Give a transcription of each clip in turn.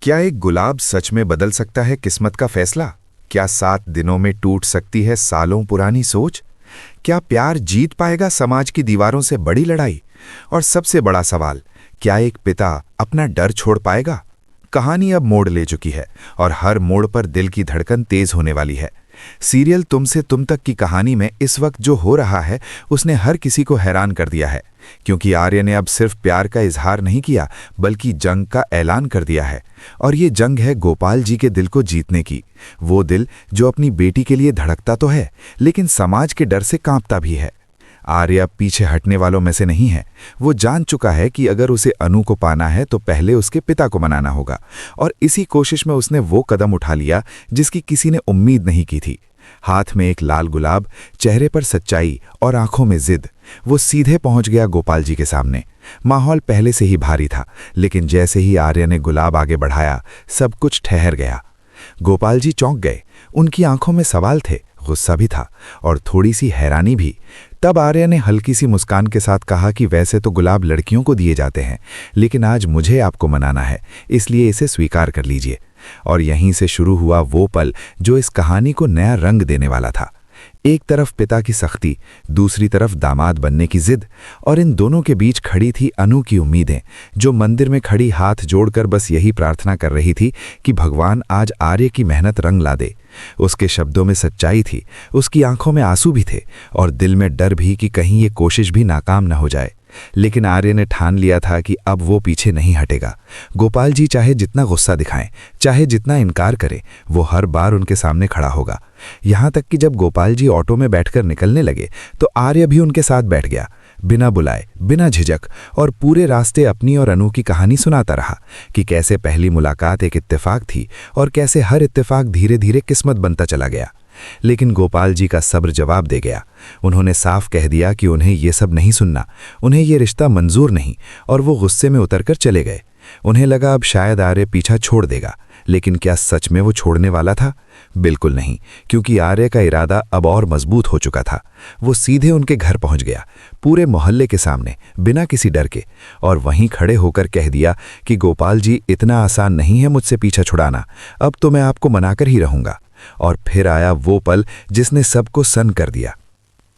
क्या एक गुलाब सच में बदल सकता है किस्मत का फैसला? क्या 7 दिनों में टूट सकती है सालों पुरानी सोच? क्या प्यार जीत पाएगा समाज की दीवारों से बड़ी लड़ाई? और सबसे बड़ा सवाल, क्या एक पिता अपना डर छोड़ पाएगा? कहानी अब मोड़ ले चुकी है और हर मोड़ पर दिल की धड़कन तेज होने वाली है। सीरियल तुमसे तुम तक की कहानी में इस वक्त जो हो रहा है उसने हर किसी को हैरान कर दिया है, क्योंकि आर्य ने अब सिर्फ प्यार का इजहार नहीं किया बल्कि जंग का ऐलान कर दिया है। और ये जंग है गोपाल जी के दिल को जीतने की, वो दिल जो अपनी बेटी के लिए धड़कता तो है लेकिन समाज के डर से कांपता भी है। आर्य अब पीछे हटने वालों में से नहीं है। वो जान चुका है कि अगर उसे अनु को पाना है तो पहले उसके पिता को मनाना होगा, और इसी कोशिश में उसने वो कदम उठा लिया जिसकी किसी ने उम्मीद नहीं की थी। हाथ में एक लाल गुलाब, चेहरे पर सच्चाई और आंखों में जिद, वो सीधे पहुंच गया गोपाल जी के सामने। माहौल पहले से ही भारी था, लेकिन जैसे ही आर्य ने गुलाब आगे बढ़ाया सब कुछ ठहर गया। गोपाल जी चौंक गए। उनकी आंखों में सवाल थे, गुस्सा भी था और थोड़ी सी हैरानी भी। तब आर्य ने हल्की सी मुस्कान के साथ कहा कि वैसे तो गुलाब लड़कियों को दिए जाते हैं, लेकिन आज मुझे आपको मनाना है, इसलिए इसे स्वीकार कर लीजिए। और यहीं से शुरू हुआ वो पल जो इस कहानी को नया रंग देने वाला था। एक तरफ पिता की सख्ती, दूसरी तरफ दामाद बनने की जिद, और इन दोनों के बीच खड़ी थी अनु की उम्मीदें, जो मंदिर में खड़ी हाथ जोड़कर बस यही प्रार्थना कर रही थी कि भगवान आज आर्य की मेहनत रंग ला दे। उसके शब्दों में सच्चाई थी, उसकी आंखों में आंसू भी थे और दिल में डर भी कि कहीं ये कोशिश भी नाकाम न हो जाए। लेकिन आर्य ने ठान लिया था कि अब वो पीछे नहीं हटेगा। गोपाल जी चाहे जितना गुस्सा दिखाएं, चाहे जितना इनकार करें, वो हर बार उनके सामने खड़ा होगा। यहां तक कि जब गोपाल जी ऑटो में बैठकर निकलने लगे तो आर्य भी उनके साथ बैठ गया, बिना बुलाए, बिना झिझक, और पूरे रास्ते अपनी और अनु की कहानी सुनाता रहा कि कैसे पहली मुलाकात एक इत्तेफाक थी और कैसे हर इत्तेफाक धीरे धीरे किस्मत बनता चला गया। लेकिन गोपाल जी का सब्र जवाब दे गया। उन्होंने साफ कह दिया कि उन्हें ये सब नहीं सुनना, उन्हें ये रिश्ता मंजूर नहीं, और वो गुस्से में उतरकर चले गए। उन्हें लगा अब शायद आर्य पीछा छोड़ देगा, लेकिन क्या सच में वो छोड़ने वाला था? बिल्कुल नहीं, क्योंकि आर्य का इरादा अब और मजबूत हो चुका था। वो सीधे उनके घर पहुंच गया, पूरे मोहल्ले के सामने, बिना किसी डर के, और वहीं खड़े होकर कह दिया कि गोपाल जी, इतना आसान नहीं है मुझसे पीछा छुड़ाना, अब तो मैं आपको मनाकर ही रहूंगा। और फिर आया वो पल जिसने सबको सन्न कर दिया।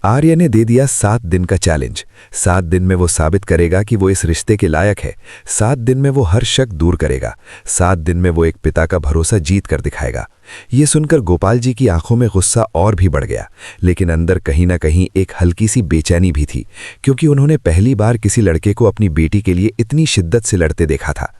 आर्य ने दे दिया 7 दिन का चैलेंज। 7 दिन में वो साबित करेगा कि वो इस रिश्ते के लायक है। 7 दिन में वो हर शक दूर करेगा। 7 दिन में वो एक पिता का भरोसा जीत कर दिखाएगा। ये सुनकर गोपाल जी की आंखों में गुस्सा और भी बढ़ गया, लेकिन अंदर कहीं ना कहीं एक हल्की सी बेचैनी भी थी, क्योंकि उन्होंने पहली बार किसी लड़के को अपनी बेटी के लिए इतनी शिद्दत से लड़ते देखा था।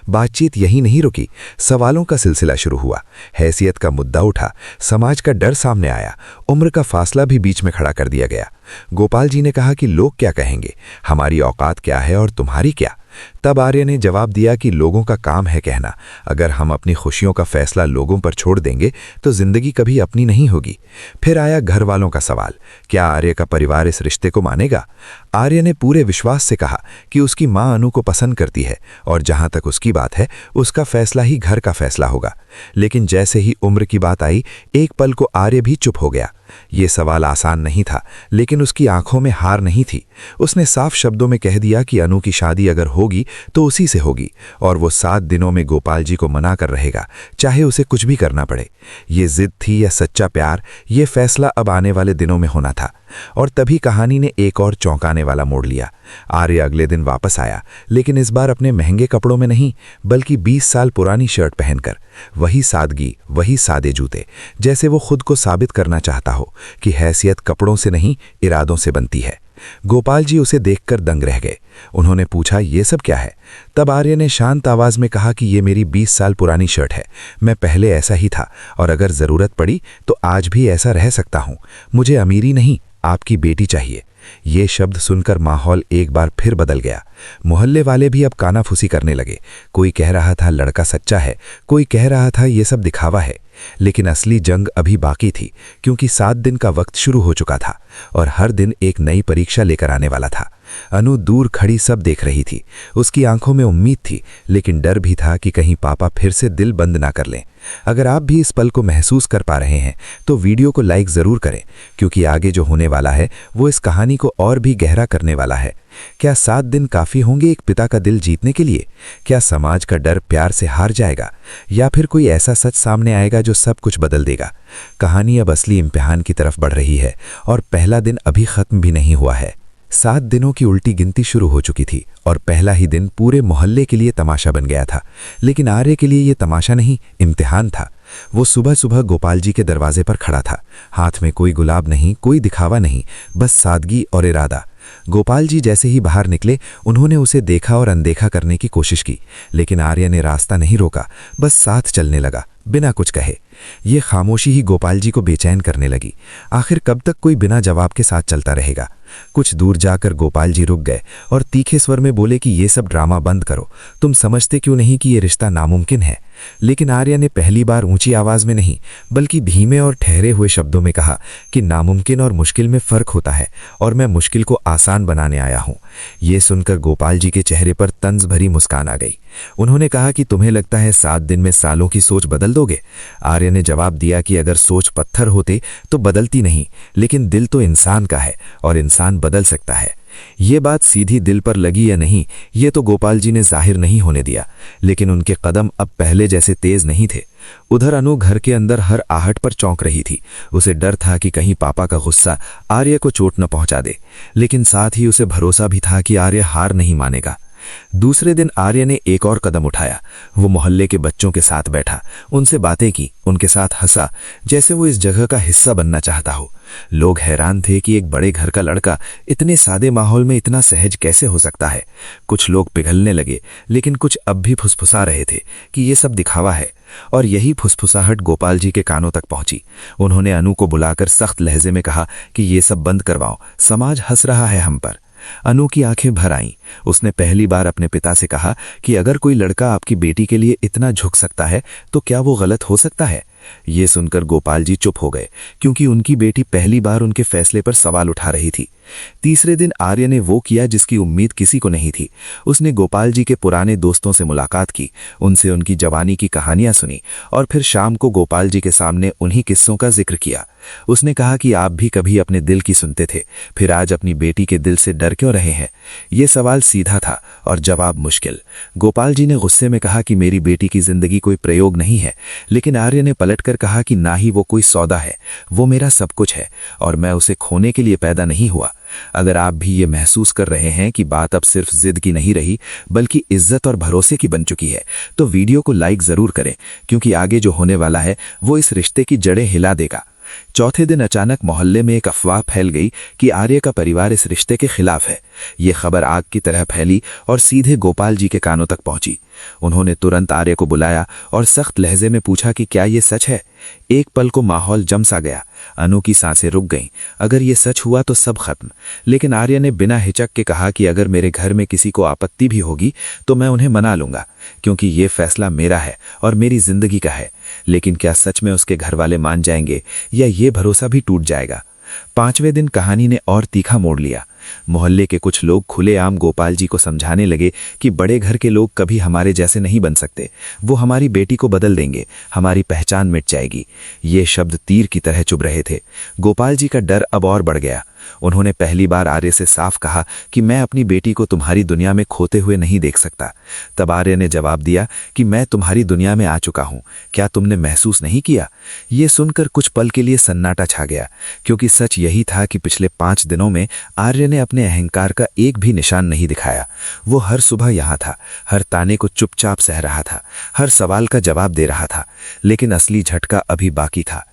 बातचीत यहीं नहीं रुकी, सवालों का सिलसिला शुरू हुआ। हैसियत का मुद्दा उठा, समाज का डर सामने आया, उम्र का फासला भी बीच में खड़ा कर दिया गया। गोपाल जी ने कहा कि लोग क्या कहेंगे, हमारी औकात क्या है और तुम्हारी क्या? तब आर्य ने जवाब दिया कि लोगों का काम है कहना, अगर हम अपनी खुशियों का फैसला लोगों पर छोड़ देंगे तो जिंदगी कभी अपनी नहीं होगी। फिर आया घर वालों का सवाल, क्या आर्य का परिवार इस रिश्ते को मानेगा? आर्य ने पूरे विश्वास से कहा कि उसकी मां अनु को पसंद करती है और जहां तक उसकी बात है उसका फैसला ही घर का फैसला होगा। लेकिन जैसे ही उम्र की बात आई, एक पल को आर्य भी चुप हो गया। ये सवाल आसान नहीं था, लेकिन उसकी आंखों में हार नहीं थी। उसने साफ शब्दों में कह दिया कि अनु की शादी अगर होगी तो उसी से होगी, और वो 7 दिनों में गोपाल जी को मना कर रहेगा, चाहे उसे कुछ भी करना पड़े। ये जिद थी या सच्चा प्यार, ये फैसला अब आने वाले दिनों में होना था। और तभी कहानी ने एक और चौंकाने वाला मोड़ लिया। आर्य अगले दिन वापस आया, लेकिन इस बार अपने महंगे कपड़ों में नहीं, बल्कि 20 साल पुरानी शर्ट पहनकर। वही सादगी, वही सादे जूते, जैसे वो खुद को साबित करना चाहता हो कि हैसियत कपड़ों से नहीं, इरादों से बनती है। गोपाल जी उसे देखकर दंग रह गए। उन्होंने पूछा, ये सब क्या है? तब आर्य ने शांत आवाज में कहा कि ये मेरी 20 साल पुरानी शर्ट है। मैं पहले ऐसा ही था, और अगर जरूरत पड़ी तो आज भी ऐसा रह सकता हूं। मुझे अमीरी नहीं, आपकी बेटी चाहिए। ये शब्द सुनकर माहौल एक बार फिर बदल गया। मोहल्ले वाले भी अब कानाफूसी करने लगे। कोई कह रहा था लड़का सच्चा है, कोई कह रहा था ये सब दिखावा है। लेकिन असली जंग अभी बाकी थी, क्योंकि 7 दिन का वक्त शुरू हो चुका था और हर दिन एक नई परीक्षा लेकर आने वाला था। अनु दूर खड़ी सब देख रही थी। उसकी आंखों में उम्मीद थी, लेकिन डर भी था कि कहीं पापा फिर से दिल बंद ना कर लें। अगर आप भी इस पल को महसूस कर पा रहे हैं तो वीडियो को लाइक ज़रूर करें, क्योंकि आगे जो होने वाला है वो इस कहानी को और भी गहरा करने वाला है। क्या 7 दिन काफ़ी होंगे एक पिता का दिल जीतने के लिए? क्या समाज का डर प्यार से हार जाएगा, या फिर कोई ऐसा सच सामने आएगा जो सब कुछ बदल देगा? कहानी अब असली इम्तिहान की तरफ बढ़ रही है और पहला दिन अभी ख़त्म भी नहीं हुआ है। 7 दिनों की उल्टी गिनती शुरू हो चुकी थी और पहला ही दिन पूरे मोहल्ले के लिए तमाशा बन गया था। लेकिन आर्य के लिए ये तमाशा नहीं, इम्तिहान था। वो सुबह सुबह गोपाल जी के दरवाजे पर खड़ा था। हाथ में कोई गुलाब नहीं, कोई दिखावा नहीं, बस सादगी और इरादा। गोपाल जी जैसे ही बाहर निकले, उन्होंने उसे देखा और अनदेखा करने की कोशिश की, लेकिन आर्य ने रास्ता नहीं रोका, बस साथ चलने लगा बिना कुछ कहे। ये खामोशी ही गोपाल जी को बेचैन करने लगी। आखिर कब तक कोई बिना जवाब के साथ चलता रहेगा? कुछ दूर जाकर गोपाल जी रुक गए और तीखे स्वर में बोले कि ये सब ड्रामा बंद करो। तुम समझते क्यों नहीं कि ये रिश्ता नामुमकिन है? लेकिन आर्य ने पहली बार ऊंची आवाज में नहीं, बल्कि धीमे और ठहरे हुए शब्दों में कहा कि नामुमकिन और मुश्किल में फर्क होता है, और मैं मुश्किल को आसान बनाने आया हूं। ये सुनकर गोपाल जी के चेहरे पर तंज भरी मुस्कान आ गई। उन्होंने कहा कि तुम्हें लगता है 7 दिन में सालों की सोच बदल दोगे? आर्य ने जवाब दिया कि अगर सोच पत्थर होते तो बदलती नहीं, लेकिन दिल तो इंसान का है और इंसान बदल सकता है। ये बात सीधी दिल पर लगी या नहीं, ये तो गोपाल जी ने जाहिर नहीं होने दिया, लेकिन उनके कदम अब पहले जैसे तेज नहीं थे। उधर अनु घर के अंदर हर आहट पर चौंक रही थी। उसे डर था कि कहीं पापा का गुस्सा आर्य को चोट न पहुंचा दे, लेकिन साथ ही उसे भरोसा भी था कि आर्य हार नहीं मानेगा। दूसरे दिन आर्य ने एक और कदम उठाया। वो मोहल्ले के बच्चों के साथ बैठा, उनसे बातें की, उनके साथ हंसा, जैसे वो इस जगह का हिस्सा बनना चाहता हो। लोग हैरान थे कि एक बड़े घर का लड़का इतने सादे माहौल में इतना सहज कैसे हो सकता है। कुछ लोग पिघलने लगे, लेकिन कुछ अब भी फुसफुसा रहे थे कि ये सब दिखावा है। और यही फुसफुसाहट गोपाल जी के कानों तक पहुंची। उन्होंने अनु को बुलाकर सख्त लहजे में कहा कि ये सब बंद करवाओ, समाज हंस रहा है हम पर। अनु की आंखें भर आईं। उसने पहली बार अपने पिता से कहा कि अगर कोई लड़का आपकी बेटी के लिए इतना झुक सकता है तो क्या वो गलत हो सकता है? ये सुनकर गोपाल जी चुप हो गए, क्योंकि उनकी बेटी पहली बार उनके फैसले पर सवाल उठा रही थी। तीसरे दिन आर्य ने वो किया जिसकी उम्मीद किसी को नहीं थी। उसने गोपाल जी के पुराने दोस्तों से मुलाकात की, उनसे उनकी जवानी की कहानियां सुनी और फिर शाम को गोपाल जी के सामने उन्हीं किस्सों का जिक्र किया। उसने कहा कि आप भी कभी अपने दिल की सुनते थे, फिर आज अपनी बेटी के दिल से डर क्यों रहे हैं? ये सवाल सीधा था और जवाब मुश्किल। गोपाल जी ने गुस्से में कहा कि मेरी बेटी की जिंदगी कोई प्रयोग नहीं है, लेकिन आर्य ने पलटकर कहा कि ना ही वो कोई सौदा है, वो मेरा सब कुछ है और मैं उसे खोने के लिए पैदा नहीं हुआ। अगर आप भी ये महसूस कर रहे हैं कि बात अब सिर्फ जिद की नहीं रही, बल्कि इज्जत और भरोसे की बन चुकी है, तो वीडियो को लाइक जरूर करें, क्योंकि आगे जो होने वाला है वो इस रिश्ते की जड़ें हिला देगा। चौथे दिन अचानक मोहल्ले में एक अफवाह फैल गई कि आर्य का परिवार इस रिश्ते के खिलाफ है। ये खबर आग की तरह फैली और सीधे गोपाल जी के कानों तक पहुंची। उन्होंने तुरंत आर्य को बुलाया और सख्त लहजे में पूछा कि क्या ये सच है? एक पल को माहौल जम सा गया। अनु की सांसें रुक गईं। अगर ये सच हुआ तो सब खत्म। लेकिन आर्य ने बिना हिचक के कहा कि अगर मेरे घर में किसी को आपत्ति भी होगी तो मैं उन्हें मना लूंगा, क्योंकि ये फैसला मेरा है और मेरी जिंदगी का है। लेकिन क्या सच में उसके घर वाले मान जाएंगे या ये भरोसा भी टूट जाएगा? 5वें दिन कहानी ने और तीखा मोड़ लिया। मोहल्ले के कुछ लोग खुलेआम गोपाल जी को समझाने लगे कि बड़े घर के लोग कभी हमारे जैसे नहीं बन सकते, वो हमारी बेटी को बदल देंगे, हमारी पहचान मिट जाएगी। ये शब्द तीर की तरह चुभ रहे थे। गोपाल जी का डर अब और बढ़ गया। उन्होंने पहली बार आर्य से साफ कहा कि मैं अपनी बेटी को तुम्हारी दुनिया में खोते हुए नहीं देख सकता। तब आर्य ने जवाब दिया कि मैं तुम्हारी दुनिया में आ चुका हूं, क्या तुमने महसूस नहीं किया? ये सुनकर कुछ पल के लिए सन्नाटा छा गया, क्योंकि सच यही था कि पिछले 5 दिनों में आर्य ने अपने अहंकार का एक भी निशान नहीं दिखाया। वो हर सुबह यहाँ था, हर ताने को चुपचाप सह रहा था, हर सवाल का जवाब दे रहा था, लेकिन असली झटका अभी बाकी था।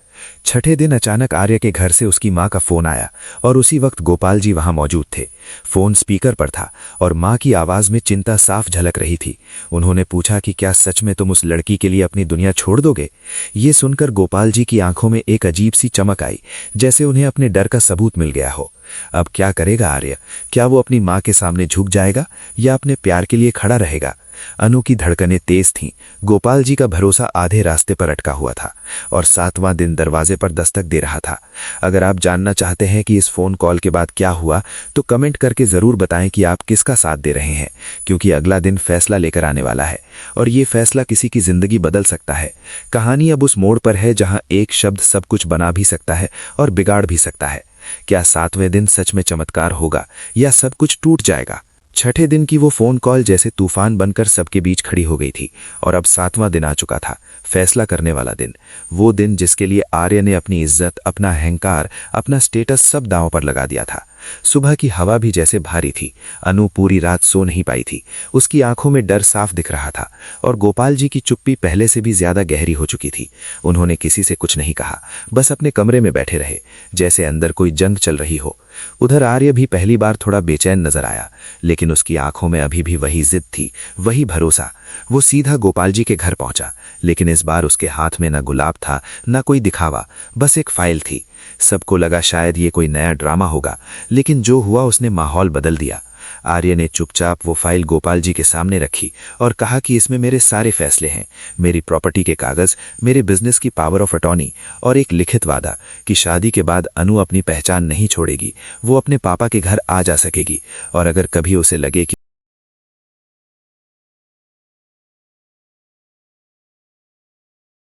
6ठे दिन अचानक आर्य के घर से उसकी मां का फोन आया और उसी वक्त गोपाल जी वहां मौजूद थे। फोन स्पीकर पर था और मां की आवाज में चिंता साफ झलक रही थी। उन्होंने पूछा कि क्या सच में तुम उस लड़की के लिए अपनी दुनिया छोड़ दोगे? ये सुनकर गोपाल जी की आंखों में एक अजीब सी चमक आई, जैसे उन्हें अपने डर का सबूत मिल गया हो। अब क्या करेगा आर्य? क्या वो अपनी मां के सामने झुक जाएगा या अपने प्यार के लिए खड़ा रहेगा? अनु की धड़कनें तेज थीं। गोपाल जी का भरोसा आधे रास्ते पर अटका हुआ था और 7वां दिन दरवाजे पर दस्तक दे रहा था। अगर आप जानना चाहते हैं कि इस फोन कॉल के बाद क्या हुआ तो कमेंट करके जरूर बताएं कि आप किसका साथ दे रहे हैं, क्योंकि अगला दिन फैसला लेकर आने वाला है और ये फैसला किसी की जिंदगी बदल सकता है। कहानी अब उस मोड़ पर है जहां एक शब्द सब कुछ बना भी सकता है और बिगाड़ भी सकता है। क्या 7वें दिन सच में चमत्कार होगा या सब कुछ टूट जाएगा? छठे दिन की वो फोन कॉल जैसे तूफान बनकर सबके बीच खड़ी हो गई थी और अब 7वां दिन आ चुका था, फैसला करने वाला दिन। वो दिन जिसके लिए आर्य ने अपनी इज्जत, अपना अहंकार, अपना स्टेटस सब दांव पर लगा दिया था। सुबह की हवा भी जैसे भारी थी। अनु पूरी रात सो नहीं पाई थी। उसकी आंखों में डर साफ दिख रहा था और गोपाल जी की चुप्पी पहले से भी ज्यादा गहरी हो चुकी थी। उन्होंने किसी से कुछ नहीं कहा, बस अपने कमरे में बैठे रहे जैसे अंदर कोई जंग चल रही हो। उधर आर्य भी पहली बार थोड़ा बेचैन नजर आया, लेकिन उसकी आंखों में अभी भी वही जिद थी, वही भरोसा। वो सीधा गोपाल जी के घर पहुंचा, लेकिन इस बार उसके हाथ में न गुलाब था, न कोई दिखावा, बस एक फाइल थी। सबको लगा शायद ये कोई नया ड्रामा होगा, लेकिन जो हुआ उसने माहौल बदल दिया। आर्य ने चुपचाप वो फाइल गोपाल जी के सामने रखी और कहा कि इसमें मेरे सारे फैसले हैं, मेरी प्रॉपर्टी के कागज, मेरे बिजनेस की पावर ऑफ अटॉर्नी और एक लिखित वादा कि शादी के बाद अनु अपनी पहचान नहीं छोड़ेगी, वो अपने पापा के घर आ जा सकेगी और अगर कभी उसे लगे कि